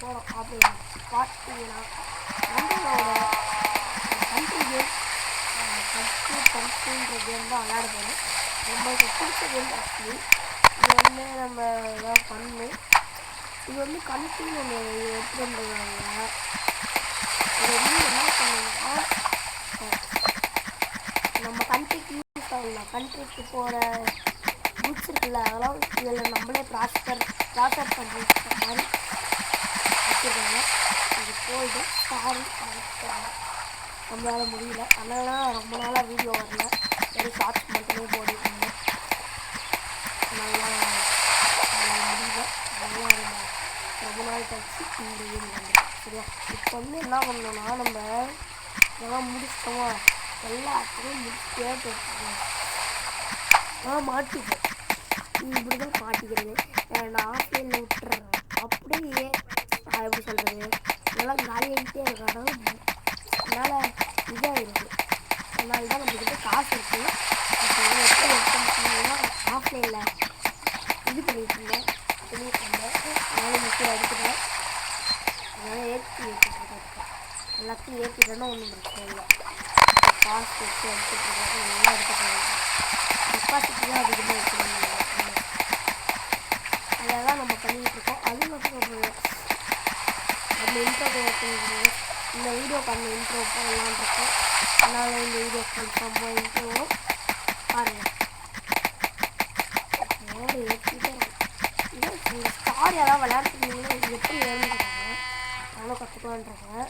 போகிறோம் அப்படின்னு பார்த்தீங்கன்னா நம்மளோட கண்ட்ரி கேம் கண்ட்ரின்ற கேம் தான் விளையாட போகிறோம். நம்மளுக்கு பிடிச்ச கேம் ஆக்சுவலி இது வந்து நம்ம ஏதாவது பண்ணு இது வந்து கண்ட்ரின்னு ஒன்று எடுத்துருந்தாங்க. இது வந்து என்ன பண்ணுங்கன்னா நம்ம கண்ட்ரிக்கு யூஸ் ஆகலாம். கண்ட்ரிக்கு போகிற குட்ஸ் இருக்குல்ல அதெல்லாம் இதில் நம்மளே ப்ராசர் பண்ணுற மாதிரி வச்சுருக்காங்க. இது கோல்டு சாரி நம்மளால் முடியல. அதனால் ரொம்ப நாளாக வீடியோ வரல, வெறும் ஷார்ட்ஸ் மட்டுமே போட்டுருந்தேன். நல்லா முடியல. அதனால் ரொம்ப நாள் கழிச்சு இந்த வீடியோ வந்துடும். சரியா, இப்போ வந்து என்ன பண்ணோன்னா நம்ம இதெல்லாம் முடிச்சிட்டோமா எல்லாத்தையும் முடிச்சுட்டே போட்டுருக்கோம். நான் மாட்டிப்பேன். இப்படி தான் மாட்டிக்கிறது. நான் ஆஃப்லைனில் விட்டுறேன். அப்படியே எப்படி சொல்கிறது, இதெல்லாம் காலியாகிட்டே இருக்காங்க. அதனால் இதாகிடுது. அதனால தான் நம்மக்கிட்ட காசு இருக்குது. இப்போ எப்படி எடுத்துன்னா ஆஃப்லைனில் இது பண்ணிட்டுருந்தேன். அதனால முக்கியம் எடுத்துட்டேன். அதனால் ஏற்றிட்டுருக்கேன். எல்லாத்தையும் ஏற்றிட்டேன்னா ஒன்றும் பிரச்சனை இல்லை. காசு வச்சு எடுத்துட்டுருக்கேன். எல்லாம் எடுத்துட்டு கெப்பாசிட்டி தான் அதிகமாக வச்சுருந்தாங்க. அதெல்லாம் நம்ம பண்ணிகிட்ருக்கோம். அது மட்டும் நம்ம இன்ட்ரோ பண்ணிக்கிறோம். இந்த வீடியோக்கு அந்த இன்ட்ரோ போடலான்ருக்கோம். அதனால் இந்த வீடியோ கன்ஃபார்மாக இன்ட்ரோ வரும், பாருங்கள். ஏற்றிட்டே இந்த ஸ்டார் யாராவது விளையாட்டுருந்தீங்கன்னா இது எப்படி வேணுன்றாங்க, நானும் கற்றுக்கலான்ருக்கேன்.